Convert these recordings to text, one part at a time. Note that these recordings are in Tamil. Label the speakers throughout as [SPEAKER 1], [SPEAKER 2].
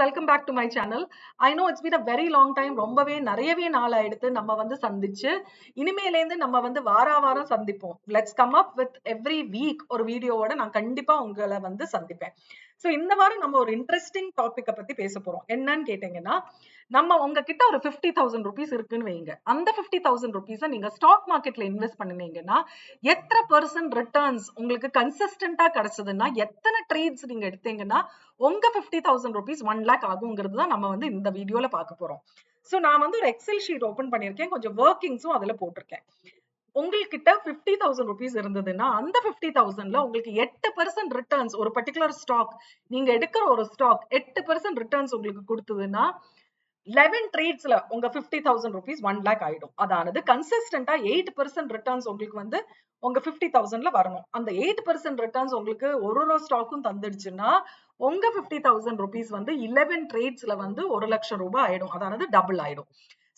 [SPEAKER 1] welcome back to my channel. I know it's been a very long time. ரொம்பவே நிறையவே நாள் ஆயிடுத்து நம்ம வந்து சந்திச்சு. இனிமேலேந்து நம்ம வந்து வாரம் சந்திப்போம். Let's come up with every week ஒரு வீடியோவோட நான் கண்டிப்பா உங்களை வந்து சந்திப்பேன். So இந்த வாரம் நம்ம ஒரு இன்ட்ரெஸ்டிங் டாபிக்க பத்தி பேச போறோம். என்னன்னு கேட்டீங்கன்னா, நம்ம உங்ககிட்ட ஒரு 50,000 rupees இருக்குன்னு வைங்க. அந்த 50,000 rupees நீங்க ஸ்டாக் மார்க்கெட்ல இன்வெஸ்ட் பண்ணுனீங்கன்னா எத்தனை % ரிட்டர்ன்ஸ் உங்களுக்கு கன்சிஸ்டன்டா கிடைச்சதுன்னா, எத்தனை ட்ரேட்ஸ் நீங்க எடுத்தீங்கன்னா உங்க 50,000 rupees 1 lakh ஆகுங்கிறது தான் நம்ம வந்து இந்த வீடியோல பார்க்க போறோம். சோ நான் வந்து ஒரு எக்ஸல் ஷீட் ஓபன் பண்ணிருக்கேன், கொஞ்சம் ஒர்க்கிங்ஸும் அதுல போட்டிருக்கேன். உங்ககிட்ட 50,000 rupees இருந்ததுன்னா அந்த 50,000ல உங்களுக்கு 8% ரிட்டர்ன்ஸ் ஒரு பர்டிகுலர் ஸ்டாக் நீங்க எடுக்கிற ஒரு ஸ்டாக் 8% ரிட்டர்ன்ஸ் உங்களுக்கு கொடுத்ததுன்னா 11 ட்ரேட்ஸ்ல உங்க 50,000 rupees 1 lakh ஆயிடும். அதாவது கன்சிஸ்டன்டா 8% ரிட்டர்ன்ஸ் உங்களுக்கு வந்து உங்க 50,000ல வரணும். அந்த 8% ரிட்டர்ன்ஸ் உங்களுக்கு ஒரு ஸ்டாக்கும் தந்துடுச்சுன்னா உங்க 50,000 rupees வந்து 11 ட்ரேட்ஸ்ல வந்து 1 லட்சம் ரூபாய் ஆயிடும். அதாவது டபுள் ஆயிடும்.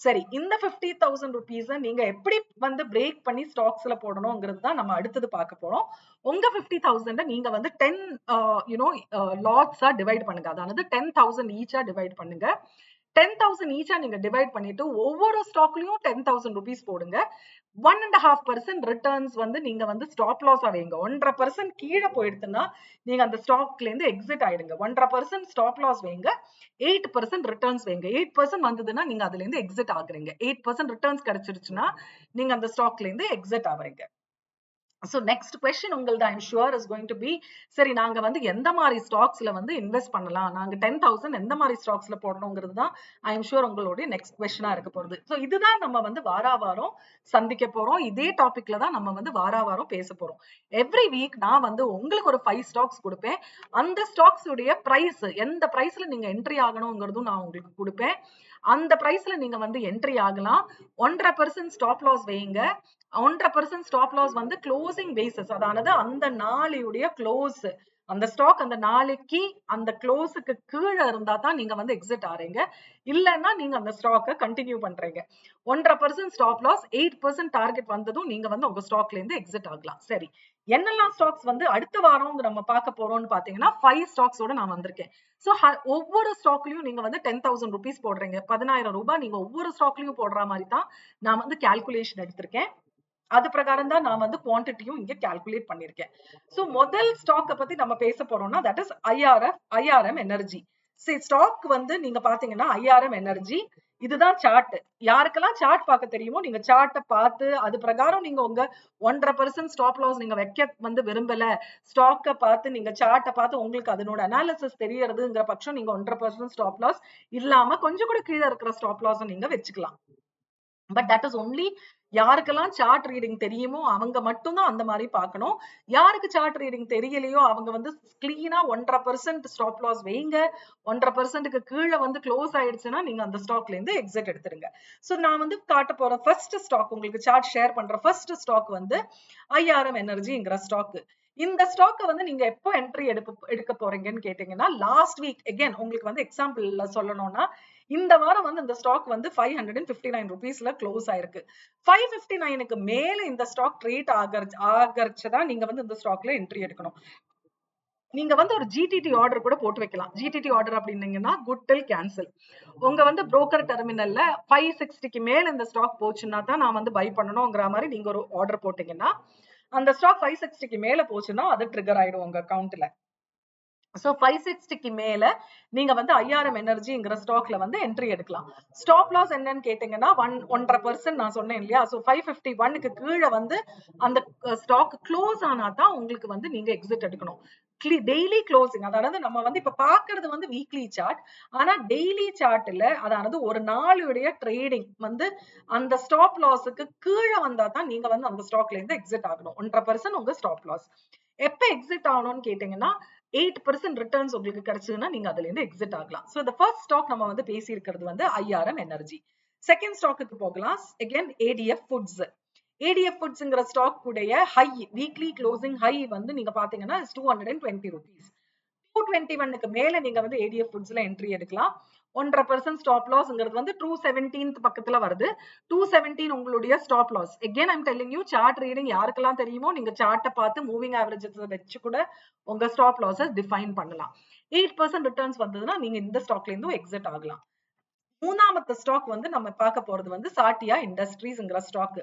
[SPEAKER 1] சரி, இந்த 50,000 rupees நீங்க எப்படி வந்து பிரேக் பண்ணி ஸ்டாக்ஸ்ல போடணும்ங்கிறது தான் நம்ம அடுத்தது பார்க்க போறோம். உங்க 50,000 நீங்க வந்து 10 லாட்ஸா டிவைட் பண்ணுங்க. அதாவது 10,000 ஈச்சா டிவைட் பண்ணுங்க. 10,000 ஈச்சா நீங்க டிவைட் பண்ணிட்டு ஒவ்வொரு ஸ்டாக்லயும் 10,000 rupees போடுங்க. 1.5% ரிட்டர்ன்ஸ் வந்து நீங்க வந்து ஸ்டாப் லாஸ் வைங்க. 1.5% கீழே போயிடுதுன்னா நீங்க அந்த ஸ்டாக்ல இருந்து எக்ஸிட் ஆயிடுங்க. 1.5% ஸ்டாப் லாஸ் வைங்க, 8% ரிட்டர்ன்ஸ் வைங்க. 8% வந்ததுன்னா நீங்க அதுல இருந்து எக்ஸிட் ஆகுறீங்க. 8% ரிட்டர்ன்ஸ் கிடைச்சிருச்சுன்னா நீங்க அந்த ஸ்டாக்ல இருந்து எக்ஸிட் ஆவறீங்க. So next question உங்களது I'm sure is going to be, சரி நாங்க வந்து எந்த மாதிரி ஸ்டாக்ஸ்ல வந்து இன்வெஸ்ட் பண்ணலாம், நாங்க 10,000 எந்த மாதிரி ஸ்டாக்ஸ்ல போடணுங்கிறது தான் I'm sure உங்களுடைய நெக்ஸ்ட் கொஸ்டினா இருக்க போறது. ஸோ இதுதான் நம்ம வந்து வாரம் சந்திக்க போறோம். இதே டாபிக்ல தான் நம்ம வந்து வாரம் பேச போறோம். எவ்ரி வீக் நான் வந்து உங்களுக்கு ஒரு 5 ஸ்டாக்ஸ் கொடுப்பேன். அந்த ஸ்டாக்ஸ் உடைய பிரைஸ் எந்த பிரைஸ்ல நீங்க என்ட்ரி ஆகணுங்கிறதும் நான் உங்களுக்கு கொடுப்பேன். அந்த பிரைஸ்ல நீங்க வந்து என்ட்ரி ஆகலாம். 1.5% ஸ்டாப் லாஸ் வைங்க. 1.5% ஸ்டாப் லாஸ் வந்து க்ளோசிங் பேசிஸ், அதாவது அந்த நாளையுடைய க்ளோஸ், அந்த ஸ்டாக் அந்த நாளைக்கு அந்த க்ளோஸுக்கு கீழே இருந்தா தான் நீங்க வந்து எக்ஸிட் ஆறீங்க. இல்லைன்னா நீங்க அந்த ஸ்டாக்கை கண்டினியூ பண்றீங்க. 1.5% ஸ்டாப் லாஸ், 8% டார்கெட் வந்ததும் நீங்க வந்து உங்க ஸ்டாக்ல இருந்து எக்ஸிட் ஆகலாம். சரி, என்னெல்லாம் ஸ்டாக்ஸ் வந்து அடுத்த வாரம் நம்ம பார்க்க போறோம்னு பாத்தீங்கன்னா 5 ஸ்டாக்ஸோட நான் வந்திருக்கேன். சோ ஒவ்வொரு ஸ்டாக்லயும் நீங்க வந்து 10,000 rupees போடுறீங்க. 10,000 ரூபாய் நீங்க ஒவ்வொரு ஸ்டாக்லயும் போடுற மாதிரி தான் நான் வந்து கால்குலேஷன் எடுத்திருக்கேன். அது பிரகாரம் தான் நான் வந்து குவான்டிட்டியும் இங்க கால்குலேட் பண்ணிருக்கேன். சோ முதல் ஸ்டாக்க பத்தி நம்ம பேச போறோம்னா தட் இஸ் ஐஆர்எம் எனர்ஜி. சரி, ஸ்டாக் வந்து நீங்க பாத்தீங்கன்னா ஐஆர்எம் எனர்ஜி இதுதான் சார்ட். யாருக்கெல்லாம் சார்ட் பார்க்க தெரியுமோ நீங்க சார்ட்டை பார்த்து அது பிரகாரம் நீங்க உங்க 1.5% ஸ்டாப் லாஸ் நீங்க வைக்க வந்து விரும்பல, ஸ்டாக்கை பார்த்து நீங்க சார்ட்டை பார்த்து உங்களுக்கு அதனோட அனாலிசிஸ் தெரியறதுங்கிற பட்சம் நீங்க 1.5% ஸ்டாப் லாஸ் இல்லாம கொஞ்சம் கூட கீழே இருக்கிற ஸ்டாப் லாஸ் நீங்க வச்சுக்கலாம். பட் தட் இஸ் ஒன்லி யாருக்கெல்லாம் சார்ட் ரீடிங் தெரியுமோ அவங்க மட்டும்தான் அந்த மாதிரி பார்க்கணும். யாருக்கு சார்ட் ரீடிங் தெரியலையோ அவங்க வந்து கிளீனா 1.5% ஸ்டாப் லாஸ் வைங்க. 1.5%க்கு கீழே வந்து க்ளோஸ் ஆயிடுச்சுன்னா நீங்க அந்த ஸ்டாக்ல இருந்து எக்ஸிட் எடுத்துருங்க. சோ நான் வந்து காட்ட போற ஃபர்ஸ்ட் ஸ்டாக், உங்களுக்கு சார்ட் ஷேர் பண்ற ஃபர்ஸ்ட் ஸ்டாக் வந்து ஐஆர்எம் எனர்ஜிங்கிற ஸ்டாக். இந்த ஸ்டாக் வந்து நீங்க எப்போ என்ட்ரி எடுக்க போறீங்கன்னு கேட்டீங்கன்னா லாஸ்ட் வீக். அகைன் உங்களுக்கு வந்து எக்ஸாம்பிள்ல சொல்லணும்னா இந்த வாரம் வந்து இந்த ஸ்டாக் வந்து 559 rupeesல க்ளோஸ் ஆயிருக்கு. 559க்கு மேல இந்த ஸ்டாக் ட்ரேட் ஆகறச்சதான் நீங்க வந்து இந்த ஸ்டாக்ல என்ட்ரி எடுக்கணும். நீங்க வந்து ஒரு ஜிடிடி ஆர்டர் கூட போட்டு வைக்கலாம். ஜிடிடி ஆர்டர் அப்படின்னீங்கன்னா குட் டில் கேன்சல். உங்க வந்து புரோக்கர் டெர்மினல்ல 560க்கு மேல இந்த ஸ்டாக் போச்சுன்னா தான் நான் வந்து பை பண்ணணும்ங்கிற மாதிரி நீங்க ஒரு ஆர்டர் போட்டீங்கன்னா அந்த ஸ்டாக் 560க்கு மேல போச்சுன்னா அது ட்ரிகர் ஆயிடும் உங்க அக்கௌண்ட்ல. சோ 560க்கு மேல நீங்க வந்து ஐஆர்எம் எனர்ஜிங்கிற ஸ்டாக்ல வந்து என்ட்ரி எடுக்கலாம். ஸ்டாப் லாஸ் என்னன்னு கேட்டீங்கன்னா 1.5% நான் சொன்னேன் இல்லையா. சோ 551க்கு கீழே வந்து அந்த ஸ்டாக் க்ளோஸ் ஆனா தான் உங்களுக்கு வந்து நீங்க எக்ஸிட் எடுக்கணும். டெய்லி க்ளோசிங், அதாவது நம்ம வந்து இப்ப பாக்குறது வந்து வீக்லி சார்ட். ஆனா டெய்லி சார்ட்ல அதாவது ஒரு நாளுடைய ட்ரேடிங் வந்து அந்த ஸ்டாப் லாஸுக்கு கீழே வந்தா தான் நீங்க வந்து அந்த ஸ்டாக்ல இருந்து எக்ஸிட் ஆகணும். 1.5% உங்க ஸ்டாப் லாஸ். எப்ப எக்ஸிட் ஆகணும்னு கேட்டீங்கன்னா 8% ரிட்டர்ன்ஸ் உங்களுக்கு கிடைச்சதுன்னா நீங்க அதுல இருந்து எக்ஸிட் ஆகலாம். சோ the first ஸ்டாக் நம்ம வந்து பேசி இருக்கிறது வந்து ஐஆர்எம் எனர்ஜி. செகண்ட் ஸ்டாக்குக்கு போகலாம். again ADF foods. ADF ஃபுட்ஸ்ங்கிற ஸ்டாக் உடைய ஹை வீக்லி க்ளோசிங் ஹை வந்து நீங்க பாத்தீங்கன்னா 220 rupees. 221க்கு மேல நீங்க வந்து ADF ஃபுட்ஸ்ல என்ட்ரி எடுக்கலாம். 1.5% ஸ்டாப் லாஸ்ங்கிறது வந்து 217th பக்கத்துல வருது. 217 உங்களுடைய stop loss. again I'm telling you chart reading யாருக்கெல்லாம் தெரியுமோ நீங்க சார்ட்ட பார்த்து மூவிங் ஆவரேஜஸ் வச்சு கூட உங்க ஸ்டாப் லாஸை டிஃபைன் பண்ணலாம். 8% ரிட்டர்ன்ஸ் வந்ததுன்னா நீங்க இந்த ஸ்டாக்ல இருந்து எக்ஸிட் ஆகலாம். மூணாமത്തെ ஸ்டாக் வந்து நம்ம பார்க்க போறது வந்து சாட்டியா இண்டஸ்ட்ரீஸ்ங்கிற ஸ்டாக்.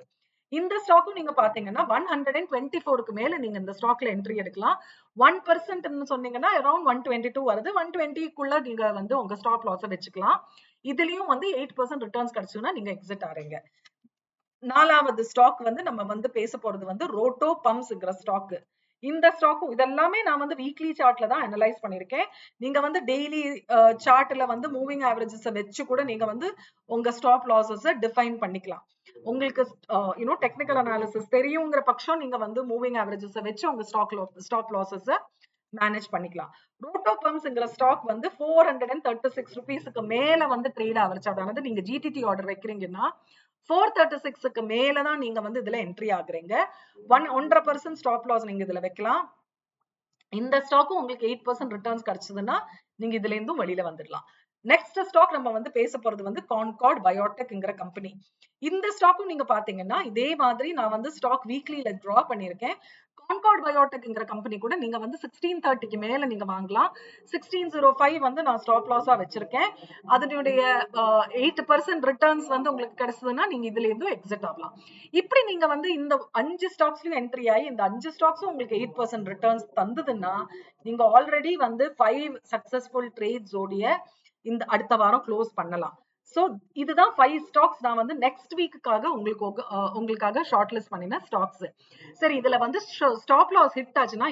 [SPEAKER 1] இந்த ஸ்டாக்கும் நீங்க பாத்தீங்கன்னா 124க்கு மேல நீங்க இந்த ஸ்டாக்ல என்ட்ரி எடுக்கலாம். 1% சொன்னீங்கன்னா அரௌண்ட் 122 வருது. 120க்குள்ள நீங்க வந்து உங்க ஸ்டாப் லாஸை வச்சுக்கலாம். இதுலயும் வந்து 8% ரிட்டர்ன்ஸ் கிடைச்சுன்னா நீங்க எக்ஸிட் ஆறீங்க. நாலாவது ஸ்டாக் வந்து நம்ம வந்து பேச போறது வந்து ரோட்டோ பம்ப்ஸ்ங்கிற ஸ்டாக். இந்த ஸ்டாக்கும் இதெல்லாமே நான் வந்து வீக்லி சார்ட்ல தான் அனலைஸ் பண்ணிருக்கேன். நீங்க வந்து டெய்லி சார்ட்ல வந்து மூவிங் ஆவரேஜஸ் வச்சு கூட நீங்க வந்து உங்க ஸ்டாப் லாஸஸ் டிஃபைன் பண்ணிக்கலாம். உங்களுக்கு டெக்னிக்கல் அனாலிசிஸ் தெரியுங்கிற பட்சம் நீங்க வந்து மூவிங் ஆவரேஜஸ் வச்சு உங்க ஸ்டாப் லாஸஸ் மேனேஜ் பண்ணிக்கலாம். ரோட்டோ பம்ப்ஸ்ங்கிற ஸ்டாக் வந்து 436 ருபீஸ்க்கு மேல வந்து ட்ரேட் ஆவரேஜ். அதாவது நீங்க ஜிடிடி ஆர்டர் வைக்கிறீங்கன்னா 436க்கு மேலதான் நீங்க வந்து இதுல என்ட்ரி ஆகுறீங்க. 1.5% ஸ்டாப் லாஸ் நீங்க இதுல வைக்கலாம். இந்த ஸ்டாக்கும் உங்களுக்கு 8% ரிட்டர்ன்ஸ் கிடைச்சதுன்னா நீங்க இதுல இருந்தும் வெளியில வந்துடலாம். நெக்ஸ்ட் ஸ்டாக் நம்ம வந்து பேச போறது வந்து கான்கார்ட் பயோடெக்ங்கிற கம்பெனி. இந்த ஸ்டாக்கும் நீங்க பாத்தீங்கன்னா இதே மாதிரி நான் வந்து ஸ்டாக் வீக்லில டிரா பண்ணிருக்கேன். கான்கார்ட் பயோடெக்ங்கிற கம்பெனி கூட நீங்க வந்து 1630க்கு மேல நீங்க வாங்கலாம். 1605 வந்து நான் ஸ்டாப் லாஸா வச்சிருக்கேன். அதனுடைய 8% ரிட்டர்ன்ஸ் வந்து உங்களுக்கு கிடைச்சதுன்னா நீங்க இதுல இருந்து எக்ஸிட் ஆகலாம். இப்படி நீங்க வந்து இந்த 5 ஸ்டாக்ஸ்லயும் என்ட்ரி ஆகி இந்த 5 ஸ்டாக்ஸும் உங்களுக்கு 8% ரிட்டர்ன்ஸ் தந்ததுன்னா நீங்க ஆல்ரெடி வந்து 5 சக்சஸ்ஃபுல் ட்ரேட்ஸ் ஓடிய இந்த அடுத்த வாரம் க்ளோஸ் பண்ணலாம். சோ இதுதான் 5 ஸ்டாக்ஸ் நான் வந்து நெக்ஸ்ட் வீக்குக்காக உங்களுக்காக ஷார்ட் லிஸ்ட் பண்ணின ஸ்டாக்ஸ். சரி, இதுல வந்து ஸ்டாப் லாஸ் ஹிட் ஆச்சுன்னா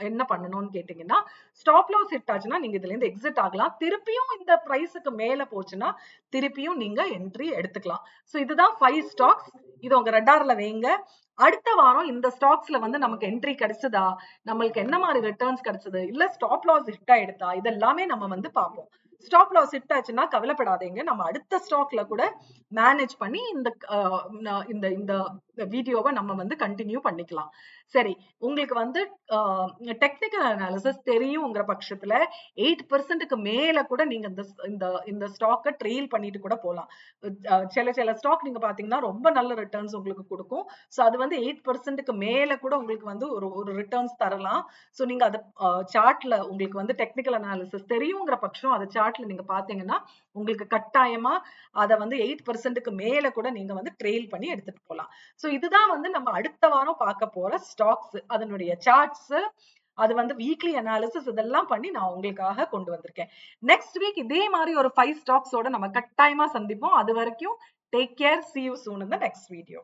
[SPEAKER 1] என்ன பண்ணணும்னு கேட்டீங்கன்னா, ஸ்டாப் லாஸ் ஹிட் ஆச்சுன்னா நீங்க இதுல இருந்து எக்ஸிட் ஆகலாம். திருப்பியும் இந்த பிரைஸுக்கு மேல போச்சுன்னா திருப்பியும் நீங்க என்ட்ரி எடுத்துக்கலாம். சோ இதுதான் 5 ஸ்டாக்ஸ். இது உங்க ரடார்ல வைங்க. அடுத்த வாரம் இந்த ஸ்டாக்ஸ்ல வந்து நமக்கு என்ட்ரி கிடைச்சதா, நம்மளுக்கு என்ன மாதிரி ரிட்டர்ன்ஸ் கிடைச்சது, இல்ல ஸ்டாப் லாஸ் ஹிட் ஆயிடுதா, இதெல்லாமே நம்ம வந்து பார்ப்போம். ஸ்டாப் லாஸ் ஹிட் ஆச்சுன்னா கவலைப்படாதீங்க, நம்ம அடுத்த ஸ்டாக்ல கூட மேனேஜ் பண்ணி இந்த இந்த வீடியோவை நம்ம வந்து கண்டினியூ பண்ணிக்கலாம். சரி, உங்களுக்கு வந்து டெக்னிக்கல் அனாலிசிஸ் தெரியுங்கிற பட்சத்துல 8%க்கு மேல கூட நீங்க இந்த ஸ்டாக்கை ட்ரெயில் பண்ணிட்டு கூட போலாம். சில ஸ்டாக் நீங்க பாத்தீங்கன்னா ரொம்ப நல்ல ரிட்டர்ன்ஸ் உங்களுக்கு கொடுக்கும். சோ அது வந்து 8%க்கு மேல கூட உங்களுக்கு வந்து ஒரு ரிட்டர்ன்ஸ் தரலாம். சோ நீங்க அதை சார்ட்ல உங்களுக்கு வந்து டெக்னிக்கல் அனாலிசிஸ் தெரியுங்கிற பட்சம் அதை சார்ட்ல நீங்க பாத்தீங்கன்னா உங்களுக்கு கட்டாயமா அதை வந்து 8%க்கு மேல கூட நீங்க வந்து ட்ரெயில் பண்ணி எடுத்துட்டு போலாம். சோ இதுதான் வந்து நம்ம அடுத்த வாரம் பார்க்க போற ஸ்டாக்ஸ், அதனுடைய சார்ட்ஸ், அது வந்து வீக்லி அனாலிசிஸ் இதெல்லாம் பண்ணி நான் உங்களுக்காக கொண்டு வந்திருக்கேன். நெக்ஸ்ட் வீக் இதே மாதிரி ஒரு 5 ஸ்டாக்ஸோட நம்ம கட்டாயமா சந்திப்போம். அது வரைக்கும் take care, see you soon in the next video.